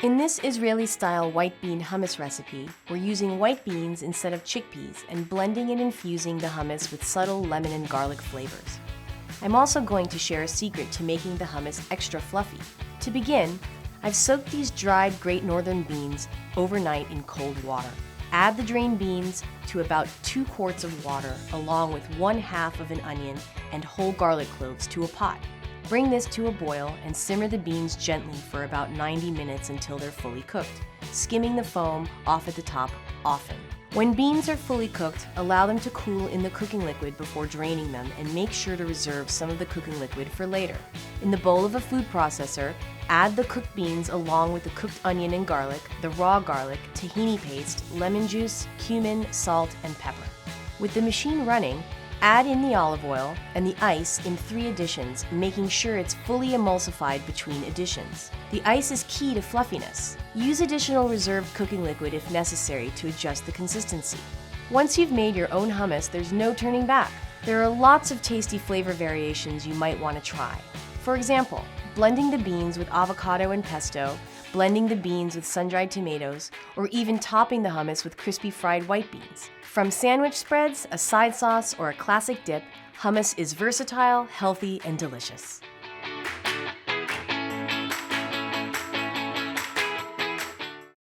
In this Israeli-style white bean hummus recipe, we're using white beans instead of chickpeas and blending and infusing the hummus with subtle lemon and garlic flavors. I'm also going to share a secret to making the hummus extra fluffy. To begin, I've soaked these dried Great Northern beans overnight in cold water. Add the drained beans to about 2 quarts of water along with 1/2 of an onion and whole garlic cloves to a pot. Bring this to a boil and simmer the beans gently for about 90 minutes until they're fully cooked, skimming the foam off at the top often. When beans are fully cooked, allow them to cool in the cooking liquid before draining them and make sure to reserve some of the cooking liquid for later. In the bowl of a food processor, add the cooked beans along with the cooked onion and garlic, the raw garlic, tahini paste, lemon juice, cumin, salt, and pepper. With the machine running, add in the olive oil and the ice in 3 additions, making sure it's fully emulsified between additions. The ice is key to fluffiness. Use additional reserved cooking liquid if necessary to adjust the consistency. Once you've made your own hummus, there's no turning back. There are lots of tasty flavor variations you might want to try. For example, blending the beans with avocado and pesto, blending the beans with sun-dried tomatoes, or even topping the hummus with crispy fried white beans. From sandwich spreads, a side sauce, or a classic dip, hummus is versatile, healthy, and delicious.